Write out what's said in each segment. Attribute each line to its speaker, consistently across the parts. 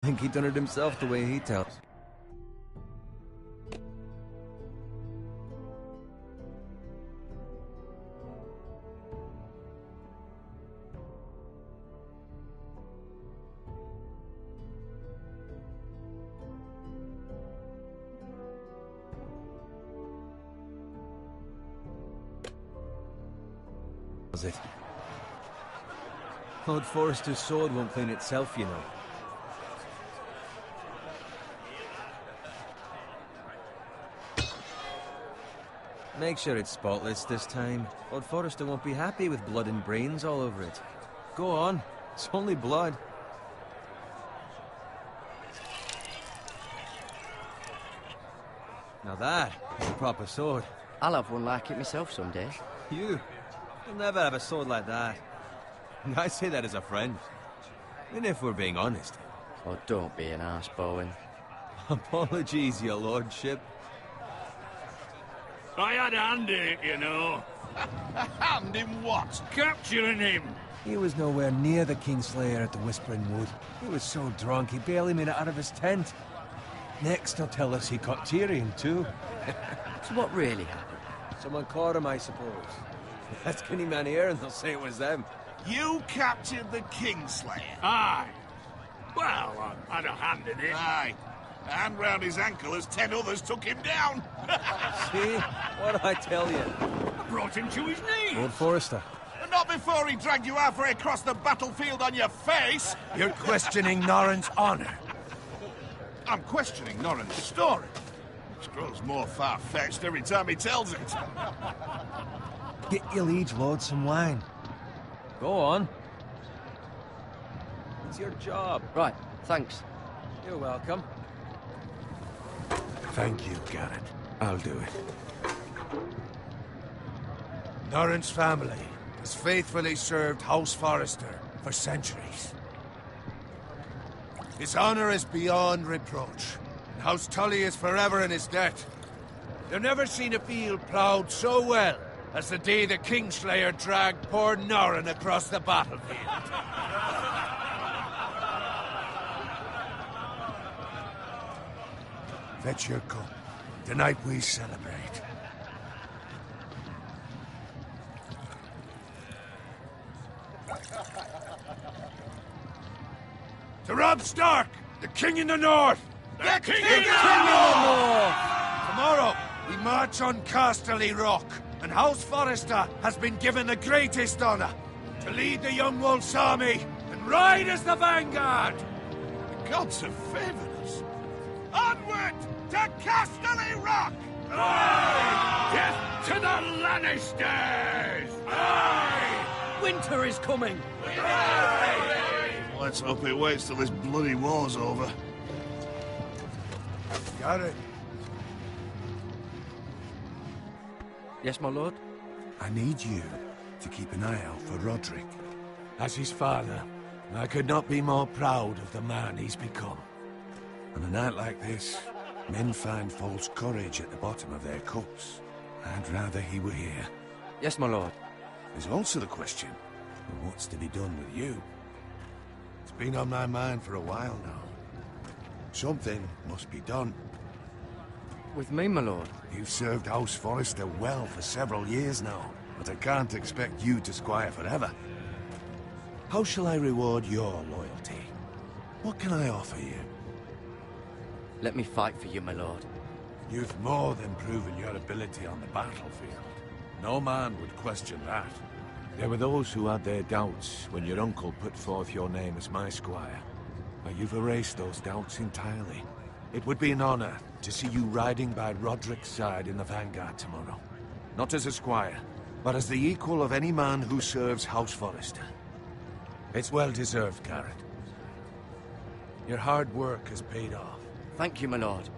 Speaker 1: I think he done it himself the way he tells. Was it? Lord Forrester's sword won't clean itself, you know. Make sure it's spotless this time. Lord Forrester won't be happy with blood and brains all over it. Go on. It's only blood. Now that is a proper sword.
Speaker 2: I'll have one like it myself someday.
Speaker 1: You'll never have a sword like that. And I say that as a friend. And if we're being honest.
Speaker 2: Oh, don't be an arse, Bowen.
Speaker 1: Apologies, your lordship.
Speaker 3: I had a hand in it, you know.
Speaker 4: A hand in what?
Speaker 3: Capturing him.
Speaker 1: He was nowhere near the Kingslayer at the Whispering Wood. He was so drunk he barely made it out of his tent. Next he'll tell us he caught Tyrion too.
Speaker 2: So what really happened?
Speaker 1: Someone caught him, I suppose. Ask any man here and they'll say it was them.
Speaker 4: You captured the Kingslayer?
Speaker 3: Aye. Well, I had a hand in it.
Speaker 4: Aye. A hand round his ankle as 10 others took him down.
Speaker 1: See? What did I tell you?
Speaker 3: I brought him to his knees.
Speaker 1: Lord Forrester.
Speaker 4: And not before he dragged you halfway across the battlefield on your face.
Speaker 5: You're questioning Norrin's honor.
Speaker 4: I'm questioning Norrin's story, which grows more far-fetched every time he tells it.
Speaker 1: Get your liege lord some wine. Go on. It's your job.
Speaker 2: Right, thanks.
Speaker 1: You're welcome.
Speaker 5: Thank you, Garrett. I'll do it. Norrin's family has faithfully served House Forrester for centuries. His honor is beyond reproach, and House Tully is forever in his debt. They've never seen a field ploughed so well as the day the Kingslayer dragged poor Norrin across the battlefield. Fetch your cup. Tonight we celebrate. To Robb Stark, the King in the North!
Speaker 4: The King
Speaker 5: in
Speaker 4: the
Speaker 5: North! Tomorrow, we march on Casterly Rock, and House Forrester has been given the greatest honor to lead the Young Wolf's army and ride as the vanguard!
Speaker 4: The gods have favored us. Onward to Casterly Rock!
Speaker 3: Aye! Death to the Lannisters!
Speaker 2: Aye! Winter is coming!
Speaker 3: Aye!
Speaker 4: Let's hope it waits till this bloody war's over.
Speaker 5: Got it.
Speaker 2: Yes, my lord?
Speaker 5: I need you to keep an eye out for Roderick. As his father, I could not be more proud of the man he's become. On a night like this, men find false courage at the bottom of their cups. I'd rather he were here.
Speaker 2: Yes, my lord.
Speaker 5: There's also the question of what's to be done with you. It's been on my mind for a while now. Something must be done.
Speaker 2: With me, my lord?
Speaker 5: You've served House Forrester well for several years now, but I can't expect you to squire forever. How shall I reward your loyalty? What can I offer you?
Speaker 2: Let me fight for you, my lord.
Speaker 5: You've more than proven your ability on the battlefield. No man would question that. There were those who had their doubts when your uncle put forth your name as my squire. But you've erased those doubts entirely. It would be an honor to see you riding by Roderick's side in the vanguard tomorrow. Not as a squire, but as the equal of any man who serves House Forrester. It's well deserved, Garrett. Your hard work has paid off.
Speaker 2: Thank you, my lord.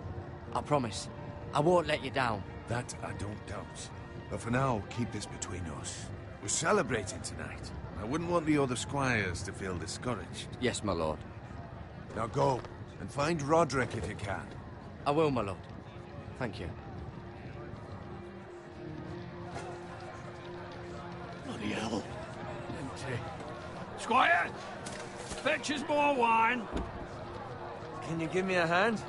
Speaker 2: I promise. I won't let you down.
Speaker 5: That I don't doubt. But for now, keep this between us. We're celebrating tonight. I wouldn't want the other squires to feel discouraged.
Speaker 2: Yes, my lord.
Speaker 5: Now go, and find Roderick if you can.
Speaker 2: I will, my lord. Thank you.
Speaker 3: Bloody hell. Empty. Squire! Fetch us more wine.
Speaker 1: Can you give me a hand?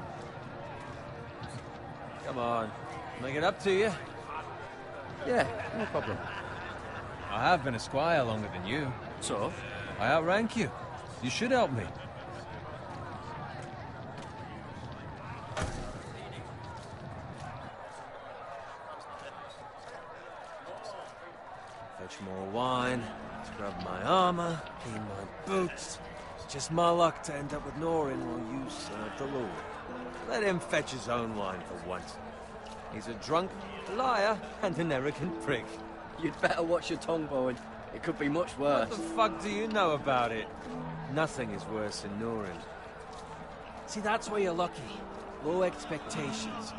Speaker 1: Come on. Make it up to you.
Speaker 2: Yeah, no problem.
Speaker 1: I have been a squire longer than you.
Speaker 2: So?
Speaker 1: I outrank you. You should help me.
Speaker 2: Fetch more wine, scrub my armor, clean my boots. It's just my luck to end up with Norin while you serve the Lord.
Speaker 1: Let him fetch his own wine for once. He's a drunk, liar, and an arrogant prick.
Speaker 2: You'd better watch your tongue, Bowen. It could be much worse.
Speaker 1: What the fuck do you know about it? Nothing is worse than Norin.
Speaker 2: See, that's where you're lucky. Low expectations.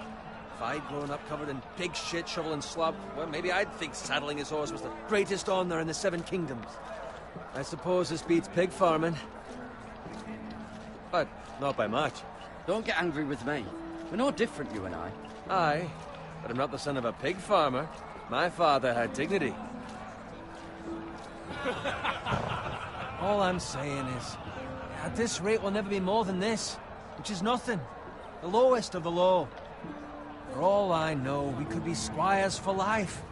Speaker 1: If I'd grown up covered in pig shit, shovel and slop, well, maybe I'd think saddling his horse was the greatest honor in the Seven Kingdoms. I suppose this beats pig farming. But not by much.
Speaker 2: Don't get angry with me. We're no different, you and I.
Speaker 1: Aye, but I'm not the son of a pig farmer. My father had dignity. All I'm saying is, at this rate we'll never be more than this, which is nothing. The lowest of the low. For all I know, we could be squires for life.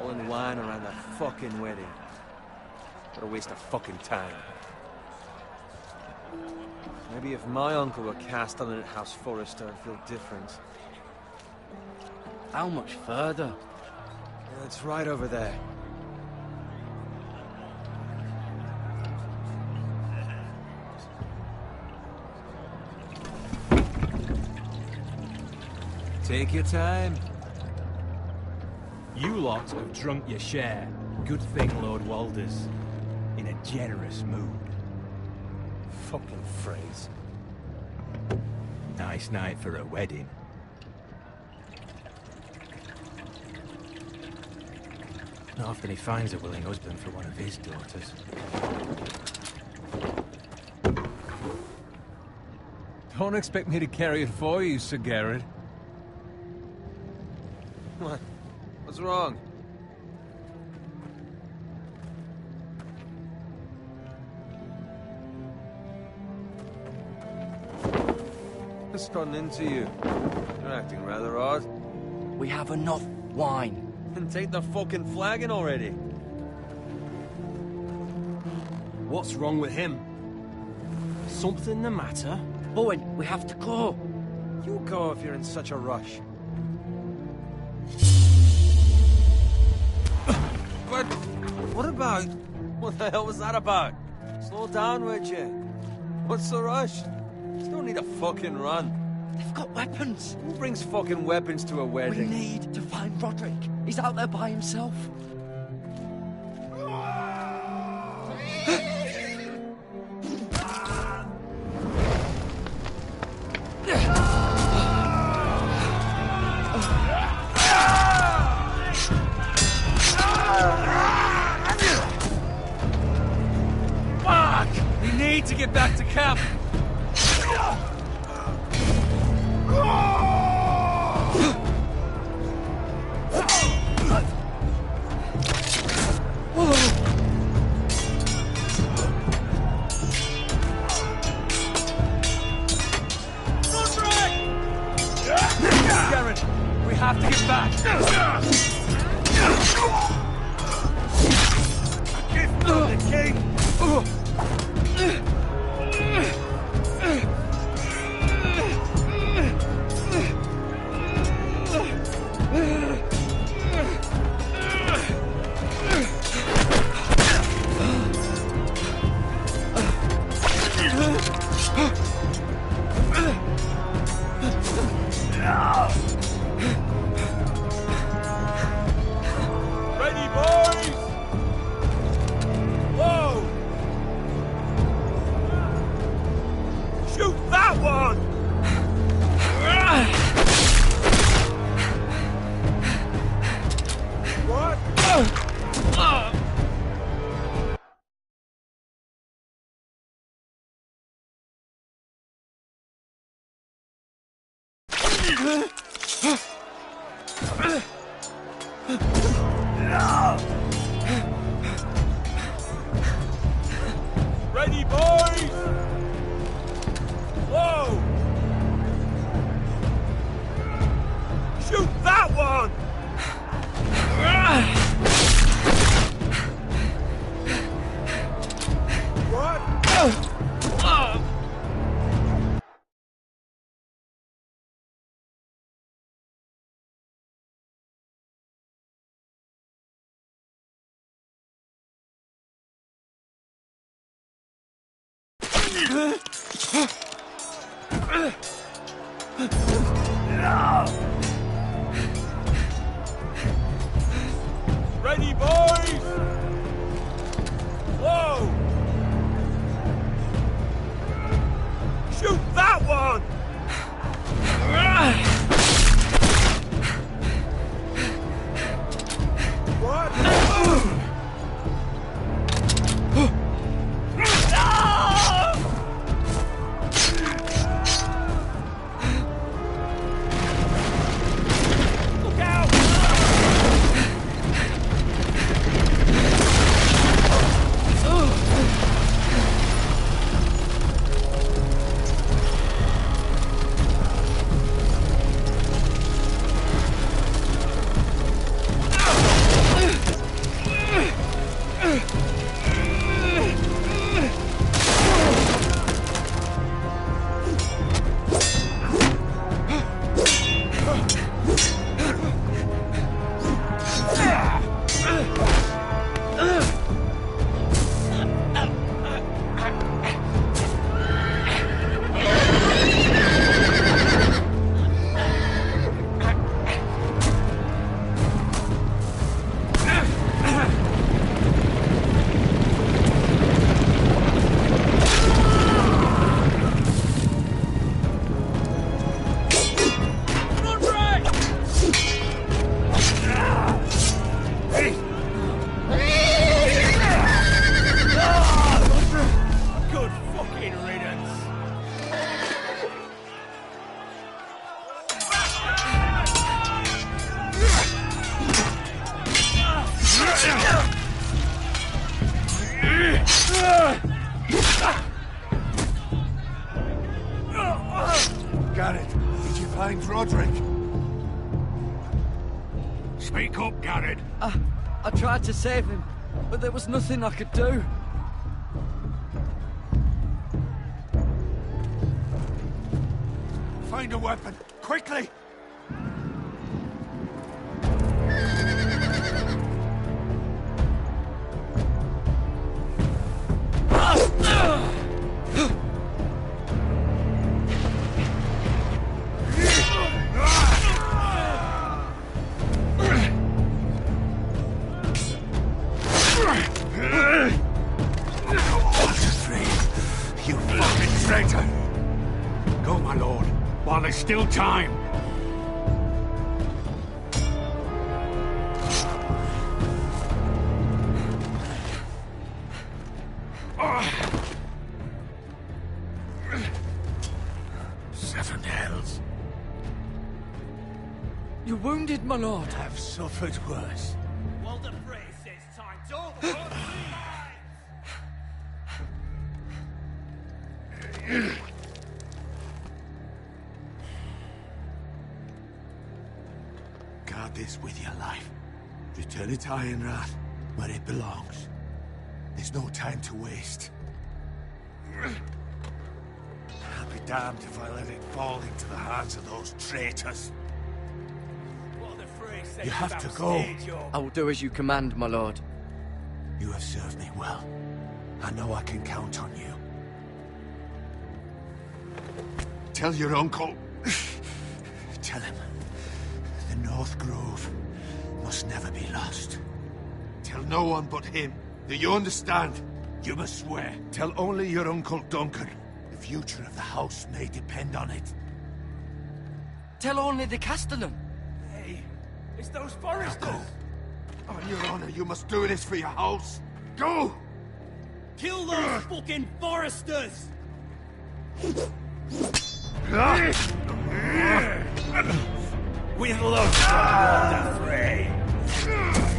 Speaker 1: All in wine around that fucking wedding. What a waste of fucking time. Maybe if my uncle were castellan at House Forrester, I'd feel different.
Speaker 2: How much further?
Speaker 1: Yeah, it's right over there. Take your time.
Speaker 6: You lot have drunk your share. Good thing Lord Walder's in a generous mood.
Speaker 1: Fucking phrase.
Speaker 6: Nice night for a wedding. Not often he finds a willing husband for one of his daughters.
Speaker 1: Don't expect me to carry it for you, Sir Garrett. What? What's wrong? What's gotten into you? You're acting rather odd.
Speaker 2: We have enough wine.
Speaker 1: Then take the fucking flagon already.
Speaker 6: What's wrong with him? Something the matter?
Speaker 2: Bowen, we have to go.
Speaker 1: You go if you're in such a rush. But what about... What the hell was that about? Slow down, would you? What's the rush? You don't need a fucking run.
Speaker 2: They've got weapons.
Speaker 1: Who brings fucking weapons to a
Speaker 2: We
Speaker 1: wedding?
Speaker 2: need to find Roderick. He's out there by himself.
Speaker 1: Fuck! We need to get back to camp. Garrett, we have to get back. A gift from the king. Ready, boys? Whoa! Shoot that one! What? Ready, boys? Whoa!
Speaker 6: Ready, boys! Whoa! Shoot that one! What? Look out! Good fucking riddance.
Speaker 5: Garrett, did you find Roderick?
Speaker 3: Speak up, Garrett.
Speaker 7: I tried to save him, but there was nothing I could do.
Speaker 5: Find a weapon, quickly! You fucking traitor!
Speaker 3: Go, my lord, while there's still time.
Speaker 5: Seven hells.
Speaker 7: You're wounded, my lord.
Speaker 5: I've suffered worse.
Speaker 6: Well, the phrase says time's over.
Speaker 5: Guard this with your life. Return it to Ironrath, where it belongs. There's no time to waste. I'll be damned if I let it fall into the hands of those traitors.
Speaker 6: Well, the phrase says
Speaker 5: You have to
Speaker 6: about
Speaker 5: go.
Speaker 6: stage, you're-
Speaker 7: I will do as you command, my lord.
Speaker 5: You have served me well. I know I can count on you. Tell your uncle. Tell him. The North Grove must never be lost. Tell no one but him. Do you understand? You must swear. Tell only your Uncle Duncan. The future of the house may depend on it.
Speaker 7: Tell only the Castellan.
Speaker 6: Hey, it's those
Speaker 5: Now
Speaker 6: foresters.
Speaker 5: go. On your honor, you must do this for your house. Go!
Speaker 6: Kill those fucking foresters. With love from the fray.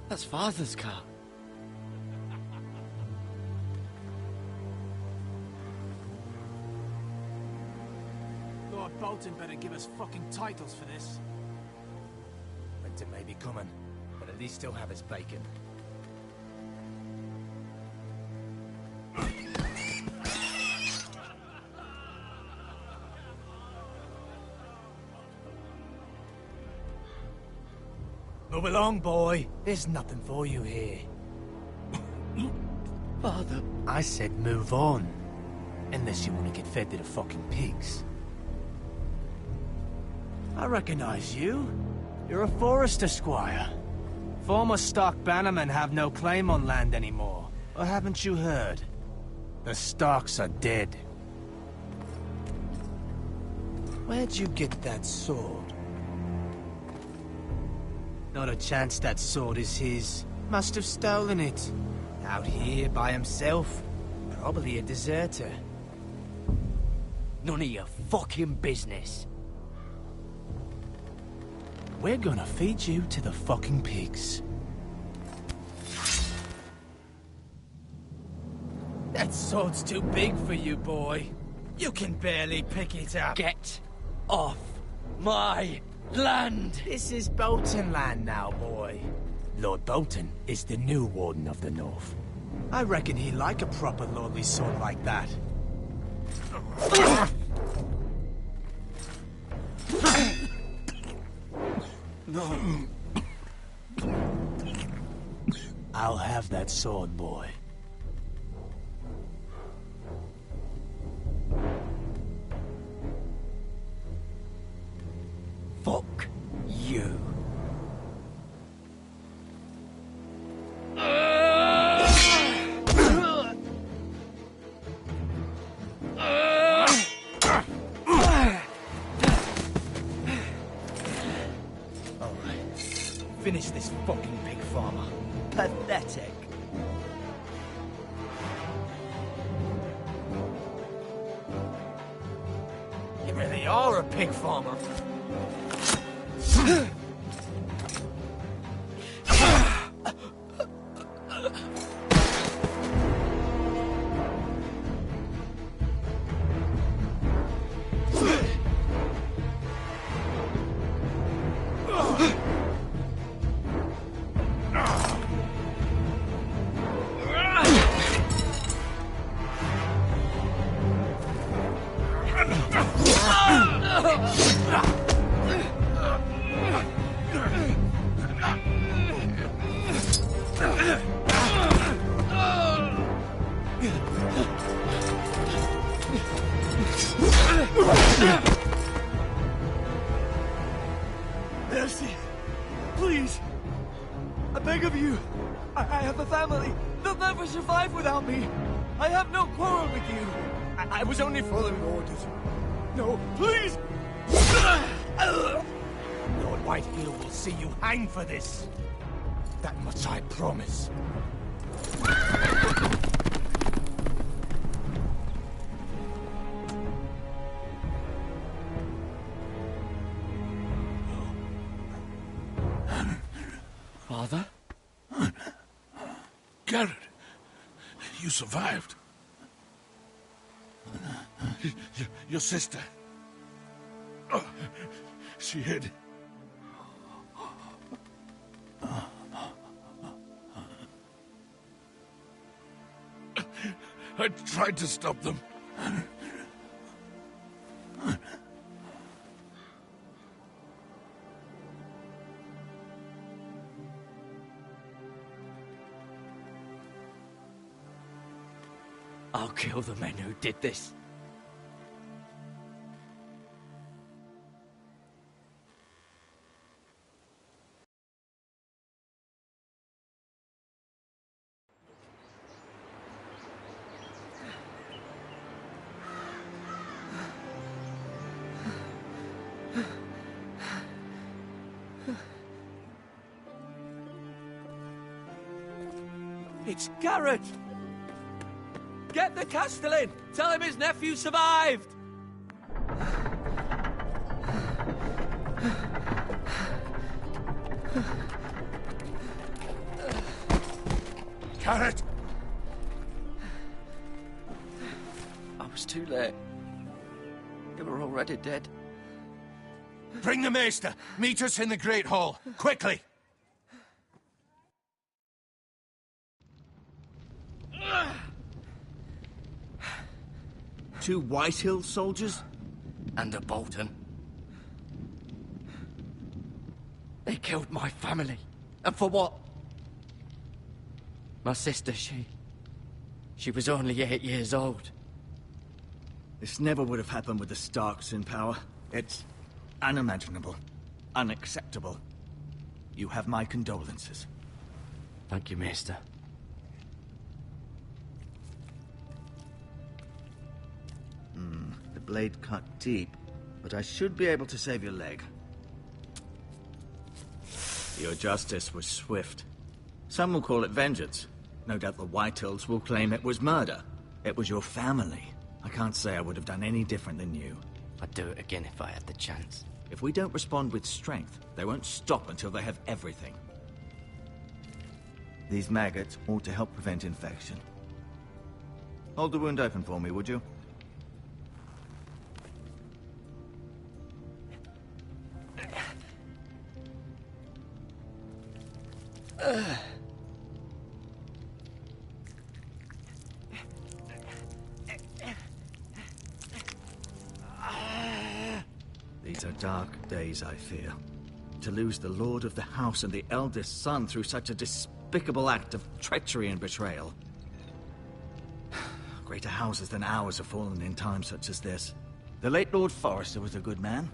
Speaker 7: That's Father's car.
Speaker 6: Lord Bolton better give us fucking titles for this. Winter may be coming, but at least he'll have his bacon. Move along, boy. There's nothing for you here.
Speaker 7: Father.
Speaker 6: I said move on. Unless you want to get fed to the fucking pigs. I recognize you. You're a Forester squire. Former Stark bannermen have no claim on land anymore. Or haven't you heard? The Starks are dead. Where'd you get that sword? Not a chance that sword is his. Must have stolen it. Out here by himself. Probably a deserter.
Speaker 7: None of your fucking business.
Speaker 6: We're gonna feed you to the fucking pigs. That sword's too big for you, boy. You can barely pick it up.
Speaker 7: Get off my land!
Speaker 6: This is Bolton land now, boy. Lord Bolton is the new Warden of the North. I reckon he'd like a proper lordly sword like that.
Speaker 4: No.
Speaker 6: I'll have that sword, boy.
Speaker 7: Fuck you.
Speaker 6: Finish this fucking pig farmer. Pathetic. You really are a pig farmer.
Speaker 7: Mercy! Please! I beg of you! I have a family! They'll never survive without me! I have no quarrel with you! I was only following orders. No, please!
Speaker 6: Lord Whitehill will see you hang for this. That much I promise.
Speaker 7: Father?
Speaker 4: Garrett, you survived. Your sister. Oh, she hid. I tried to stop them.
Speaker 7: I'll kill the men who did this.
Speaker 6: It's Garrett! Get the Castellan! Tell him his nephew survived!
Speaker 5: Carrot!
Speaker 7: I was too late. They were already dead.
Speaker 5: Bring the maester! Meet us in the Great Hall! Quickly!
Speaker 8: Two Whitehill soldiers?
Speaker 7: And a Bolton. They killed my family. And for what? My sister, she was only 8 years old.
Speaker 8: This never would have happened with the Starks in power. It's unimaginable. Unacceptable. You have my condolences.
Speaker 7: Thank you, Maester.
Speaker 8: The blade cut deep, but I should be able to save your leg. Your justice was swift. Some will call it vengeance. No doubt the Whitehills will claim it was murder. It was your family. I can't say I would have done any different than you.
Speaker 7: I'd do it again if I had the chance.
Speaker 8: If we don't respond with strength, they won't stop until they have everything. These maggots ought to help prevent infection. Hold the wound open for me, would you? These are dark days, I fear. To lose the lord of the house and the eldest son through such a despicable act of treachery and betrayal. Greater houses than ours have fallen in times such as this. The late Lord Forrester was a good man.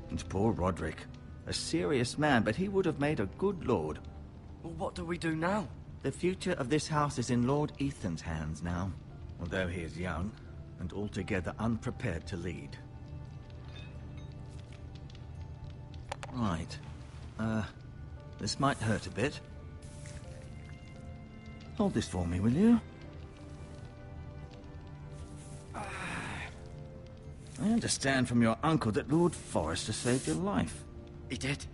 Speaker 8: And poor Roderick. A serious man, but he would have made a good lord.
Speaker 7: Well, what do we do now?
Speaker 8: The future of this house is in Lord Ethan's hands now. Although he is young, and altogether unprepared to lead. Right. This might hurt a bit. Hold this for me, will you? I understand from your uncle that Lord Forrester saved your life.
Speaker 7: He did.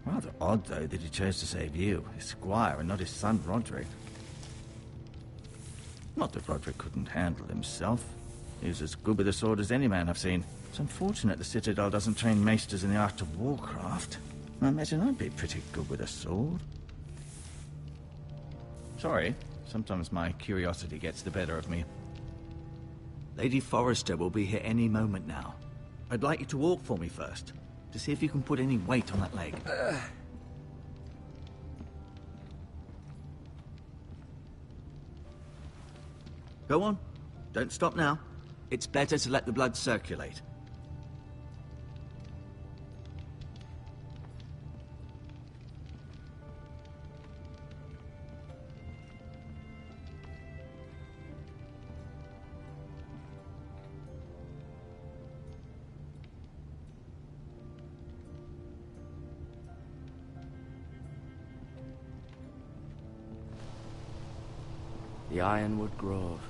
Speaker 8: Rather odd, though, that he chose to save you, his squire, and not his son Roderick. Not that Roderick couldn't handle himself. He was as good with a sword as any man I've seen. It's unfortunate the Citadel doesn't train maesters in the art of warcraft. I imagine I'd be pretty good with a sword. Sorry, sometimes my curiosity gets the better of me. Lady Forrester will be here any moment now. I'd like you to walk for me first, to see if you can put any weight on that leg. Go on. Don't stop now. It's better to let the blood circulate.
Speaker 7: The Ironwood Grove.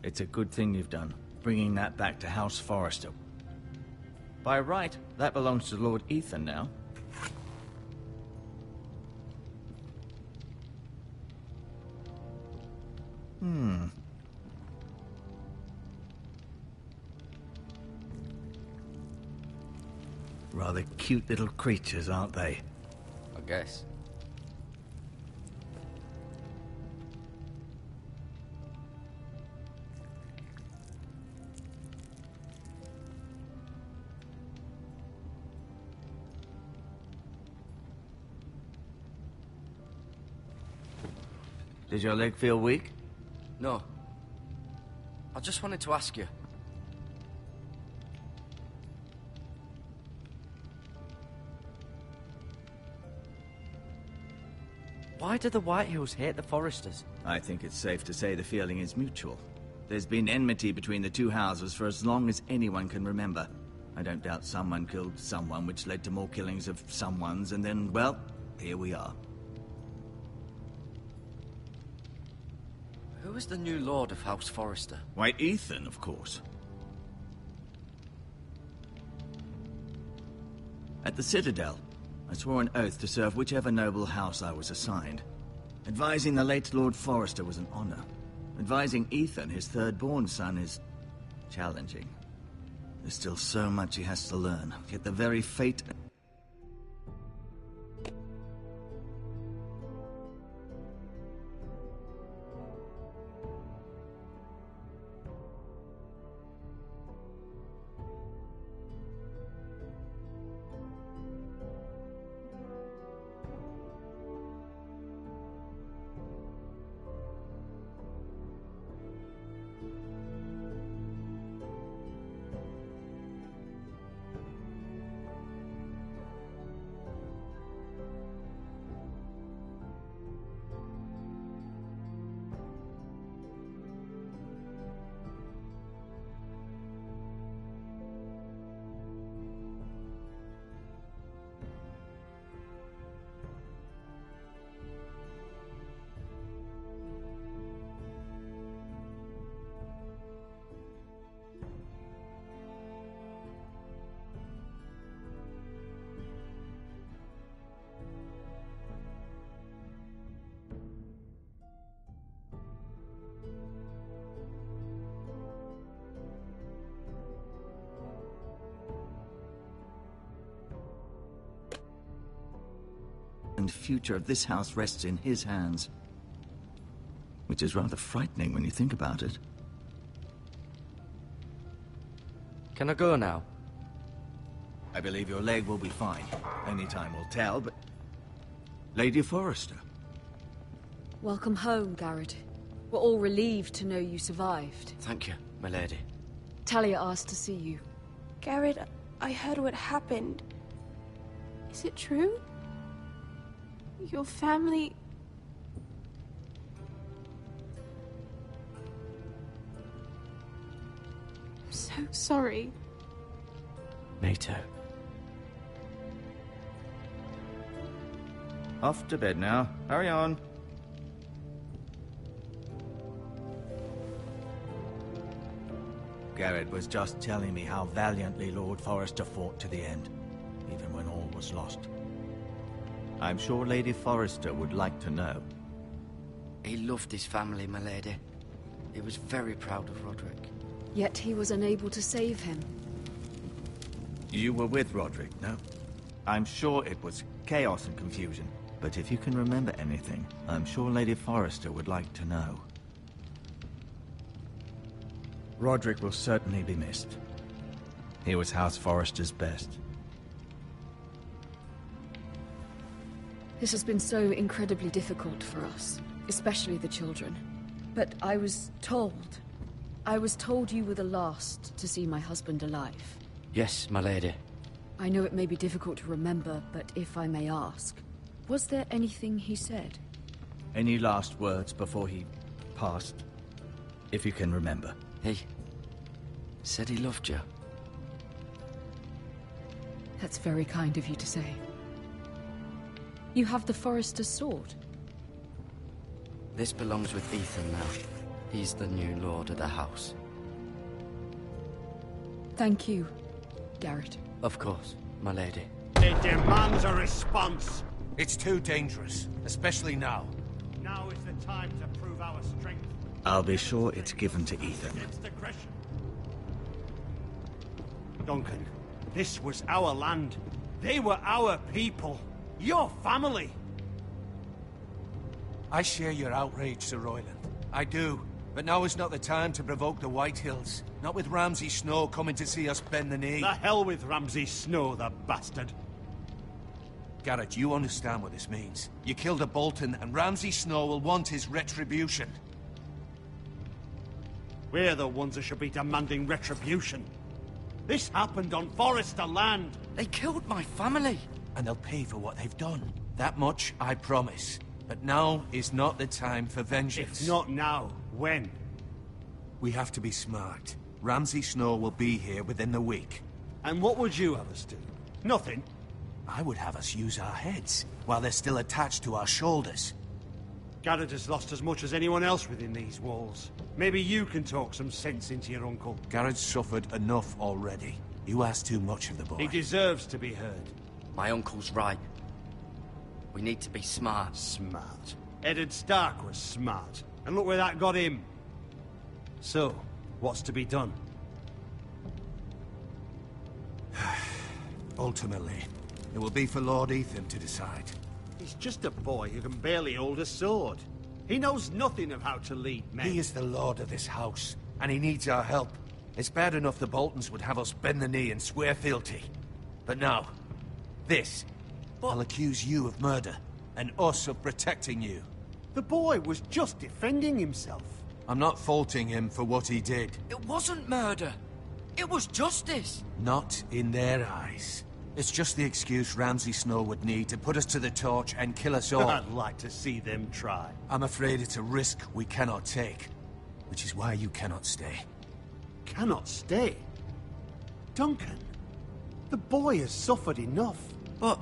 Speaker 8: It's a good thing you've done, bringing that back to House Forrester. By right, that belongs to Lord Ethan now. Rather cute little creatures, aren't they?
Speaker 7: I guess.
Speaker 8: Did your leg feel weak?
Speaker 9: No. I just wanted to ask you. Why do the Whitehills hate the Foresters?
Speaker 8: I think it's safe to say the feeling is mutual. There's been enmity between the two houses for as long as anyone can remember. I don't doubt someone killed someone, which led to more killings of someones, and then, well, here we are.
Speaker 9: Who is the new Lord of House Forrester?
Speaker 8: Why, Ethan, of course. At the Citadel, I swore an oath to serve whichever noble house I was assigned. Advising the late Lord Forrester was an honor. Advising Ethan, his third-born son, is challenging. There's still so much he has to learn, yet the very fate... and future of this house rests in his hands. Which is rather frightening when you think about it.
Speaker 9: Can I go now?
Speaker 8: I believe your leg will be fine. Only time will tell, but... Lady Forrester.
Speaker 10: Welcome home, Garrett. We're all relieved to know you survived.
Speaker 9: Thank you, my lady.
Speaker 10: Talia asked to see you.
Speaker 11: Garrett, I heard what happened. Is it true? Your family... I'm so sorry.
Speaker 9: Me too.
Speaker 8: Off to bed now. Hurry on. Garrett was just telling me how valiantly Lord Forrester fought to the end, even when all was lost. I'm sure Lady Forrester would like to know.
Speaker 9: He loved his family, my lady. He was very proud of Roderick.
Speaker 10: Yet he was unable to save him.
Speaker 8: You were with Roderick, no? I'm sure it was chaos and confusion. But if you can remember anything, I'm sure Lady Forrester would like to know. Roderick will certainly be missed. He was House Forrester's best.
Speaker 10: This has been so incredibly difficult for us, especially the children. But I was told you were the last to see my husband alive.
Speaker 9: Yes, my lady.
Speaker 10: I know it may be difficult to remember, but if I may ask, was there anything he said?
Speaker 8: Any last words before he passed? If you can remember.
Speaker 9: He said he loved you.
Speaker 10: That's very kind of you to say. You have the Forrester's sword.
Speaker 9: This belongs with Ethan now. He's the new lord of the house.
Speaker 10: Thank you, Garrett.
Speaker 9: Of course, my lady.
Speaker 3: It demands a response.
Speaker 5: It's too dangerous, especially now.
Speaker 3: Now is the time to prove our strength.
Speaker 8: I'll be sure it's given to Ethan.
Speaker 3: Against aggression. Duncan, this was our land. They were our people. Your family.
Speaker 5: I share your outrage, Sir Royland. I do. But now is not the time to provoke the Whitehills. Not with Ramsay Snow coming to see us bend the knee.
Speaker 3: The hell with Ramsay Snow, the bastard.
Speaker 5: Garrett, you understand what this means. You killed a Bolton, and Ramsay Snow will want his retribution.
Speaker 3: We're the ones that should be demanding retribution. This happened on Forrester land.
Speaker 9: They killed my family.
Speaker 5: And they'll pay for what they've done. That much, I promise. But now is not the time for vengeance.
Speaker 3: If not now, when?
Speaker 5: We have to be smart. Ramsay Snow will be here within the week.
Speaker 3: And what would you have us do? Nothing?
Speaker 5: I would have us use our heads, while they're still attached to our shoulders.
Speaker 3: Garrett has lost as much as anyone else within these walls. Maybe you can talk some sense into your uncle.
Speaker 5: Garrett's suffered enough already. You ask too much of the boy.
Speaker 3: He deserves to be heard.
Speaker 9: My uncle's right. We need to be smart.
Speaker 3: Smart. Eddard Stark was smart. And look where that got him. So, what's to be done?
Speaker 5: Ultimately, it will be for Lord Ethan to decide.
Speaker 3: He's just a boy who can barely hold a sword. He knows nothing of how to lead men.
Speaker 5: He is the lord of this house, and he needs our help. It's bad enough the Boltons would have us bend the knee and swear fealty. But now, this. I'll accuse you of murder, and us of protecting you.
Speaker 3: The boy was just defending himself.
Speaker 5: I'm not faulting him for what he did.
Speaker 9: It wasn't murder. It was justice.
Speaker 5: Not in their eyes. It's just the excuse Ramsay Snow would need to put us to the torch and kill us all.
Speaker 3: I'd like to see them try.
Speaker 5: I'm afraid it's a risk we cannot take, which is why you cannot stay.
Speaker 3: Cannot stay? Duncan, the boy has suffered enough.
Speaker 9: But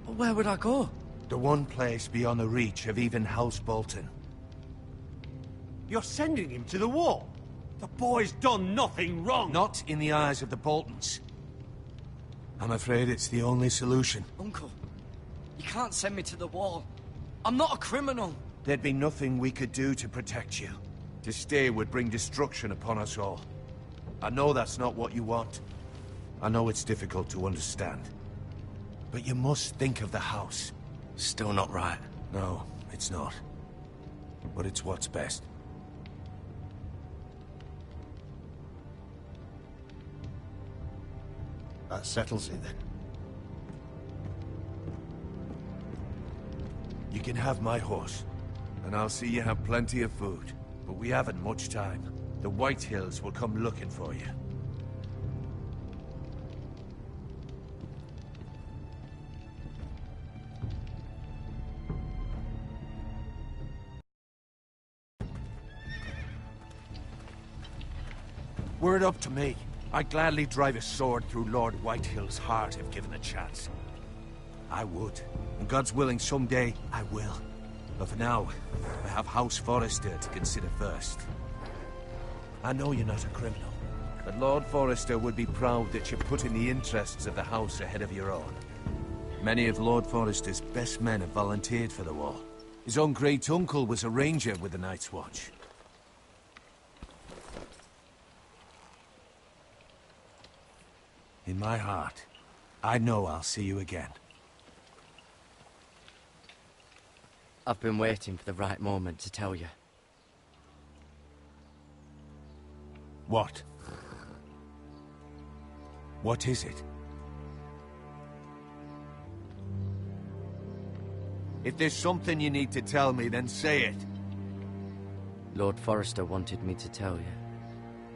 Speaker 9: where would I go?
Speaker 5: The one place beyond the reach of even House Bolton.
Speaker 3: You're sending him to the wall? The boy's done nothing wrong.
Speaker 5: Not in the eyes of the Boltons. I'm afraid it's the only solution.
Speaker 9: Uncle, you can't send me to the wall. I'm not a criminal.
Speaker 5: There'd be nothing we could do to protect you. To stay would bring destruction upon us all. I know that's not what you want. I know it's difficult to understand. But you must think of the house.
Speaker 9: Still not right.
Speaker 5: No, it's not. But it's what's best.
Speaker 3: That settles it then.
Speaker 5: You can have my horse, and I'll see you have plenty of food. But we haven't much time. The White Hills will come looking for you. Were it up to me, I'd gladly drive a sword through Lord Whitehill's heart if given a chance. I would. And God's willing, someday I will. But for now, I have House Forrester to consider first. I know you're not a criminal, but Lord Forrester would be proud that you're putting the interests of the house ahead of your own. Many of Lord Forrester's best men have volunteered for the war. His own great-uncle was a ranger with the Night's Watch. In my heart, I know I'll see you again.
Speaker 9: I've been waiting for the right moment to tell you.
Speaker 5: What? What is it? If there's something you need to tell me, then say it.
Speaker 9: Lord Forrester wanted me to tell you.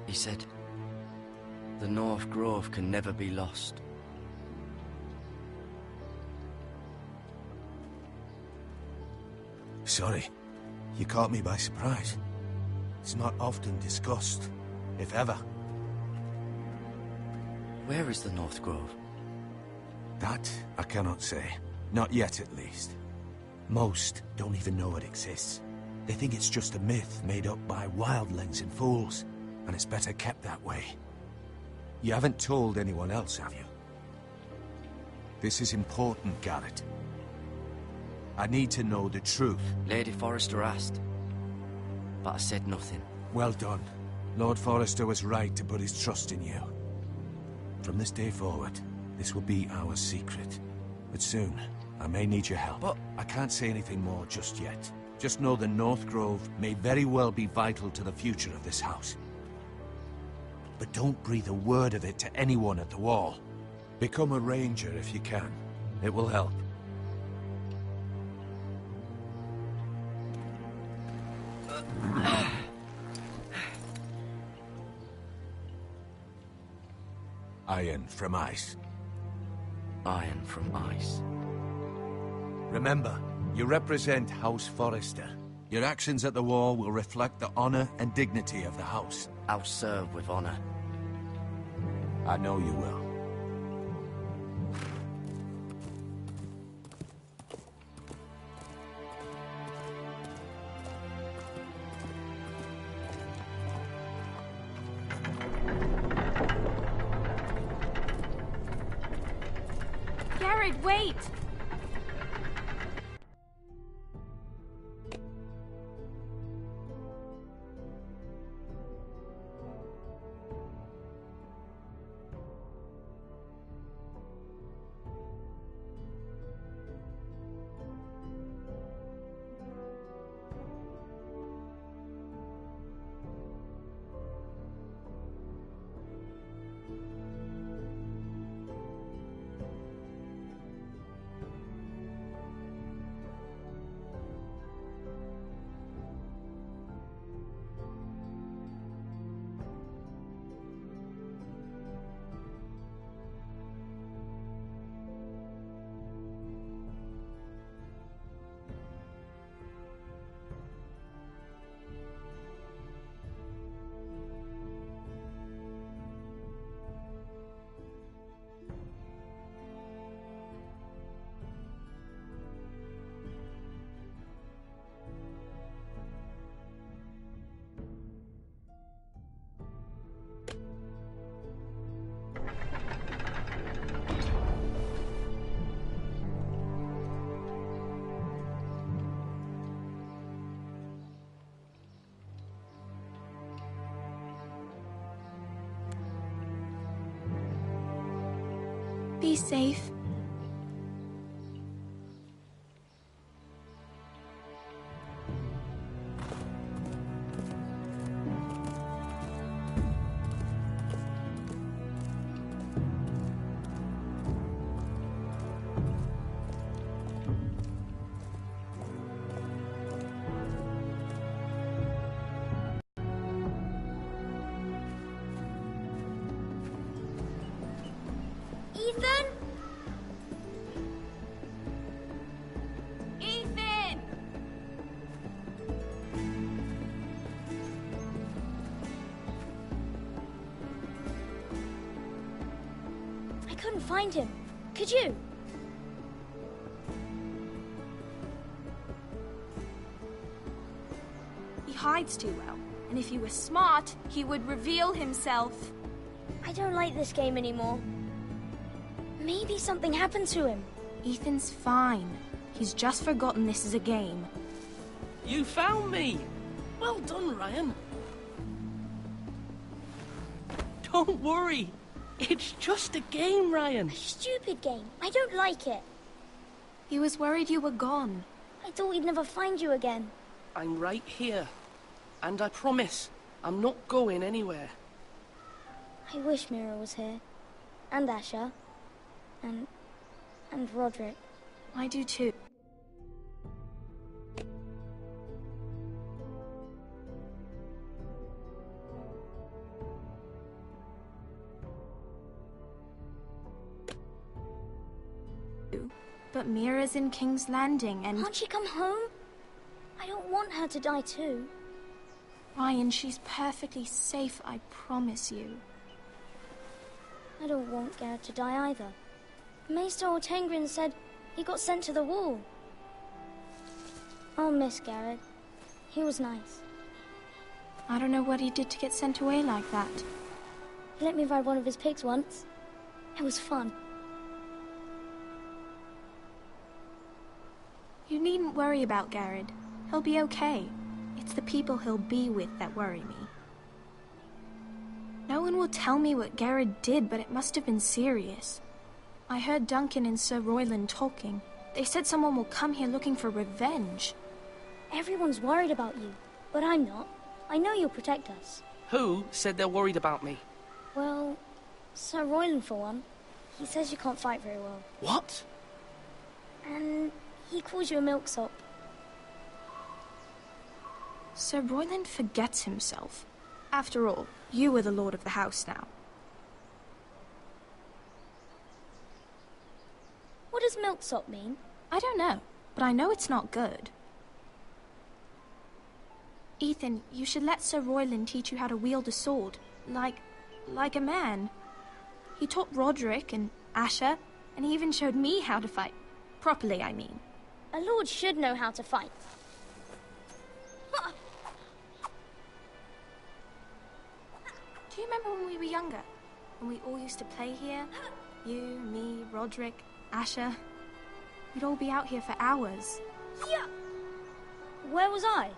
Speaker 9: He said, the North Grove can never be lost.
Speaker 5: Sorry. You caught me by surprise. It's not often discussed, if ever.
Speaker 9: Where is the North Grove?
Speaker 5: That I cannot say. Not yet, at least. Most don't even know it exists. They think it's just a myth made up by wildlings and fools, and it's better kept that way. You haven't told anyone else, have you? This is important, Garrett. I need to know the truth.
Speaker 9: Lady Forrester asked, but I said nothing.
Speaker 5: Well done. Lord Forrester was right to put his trust in you. From this day forward, this will be our secret. But soon, I may need your help.
Speaker 9: But
Speaker 5: I can't say anything more just yet. Just know the North Grove may very well be vital to the future of this house. But don't breathe a word of it to anyone at the wall. Become a ranger if you can. It will help. Iron from ice.
Speaker 9: Iron from ice.
Speaker 5: Remember, you represent House Forrester. Your actions at the war will reflect the honor and dignity of the house.
Speaker 9: I'll serve with honor.
Speaker 5: I know you will.
Speaker 11: Garrett, wait! Be safe.
Speaker 12: Ethan? Ethan! I couldn't find him. Could you?
Speaker 11: He hides too well, and if he was smart, he would reveal himself.
Speaker 12: I don't like this game anymore. Maybe something happened to him.
Speaker 11: Ethan's fine. He's just forgotten this is a game.
Speaker 13: You found me! Well done, Ryan. Don't worry. It's just a game, Ryan.
Speaker 12: A stupid game. I don't like it.
Speaker 11: He was worried you were gone.
Speaker 12: I thought we'd never find you again.
Speaker 13: I'm right here. And I promise, I'm not going anywhere.
Speaker 12: I wish Mira was here. And Asher. And Roderick.
Speaker 11: I do too. But Mira's in King's Landing and...
Speaker 12: Can't she come home? I don't want her to die too.
Speaker 11: Ryan, she's perfectly safe, I promise you.
Speaker 12: I don't want Garrett to die either. Maester Ortengrin said he got sent to the wall. I'll miss Garrett. He was nice.
Speaker 11: I don't know what he did to get sent away like that.
Speaker 12: He let me ride one of his pigs once. It was fun.
Speaker 11: You needn't worry about Garrett. He'll be okay. It's the people he'll be with that worry me. No one will tell me what Garrett did, but it must have been serious. I heard Duncan and Sir Royland talking. They said someone will come here looking for revenge.
Speaker 12: Everyone's worried about you, but I'm not. I know you'll protect us.
Speaker 13: Who said they're worried about me?
Speaker 12: Well, Sir Royland for one. He says you can't fight very well.
Speaker 13: What?
Speaker 12: And he calls you a milksop.
Speaker 11: Sir Royland forgets himself. After all, you are the lord of the house now.
Speaker 12: What does milksop mean?
Speaker 11: I don't know, but I know it's not good. Ethan, you should let Sir Royland teach you how to wield a sword, like a man. He taught Roderick and Asher, and he even showed me how to fight. Properly, I mean.
Speaker 12: A lord should know how to fight.
Speaker 11: Do you remember when we were younger? When we all used to play here? You, me, Roderick, Asher. We'd all be out here for hours.
Speaker 12: Yeah. Where was I?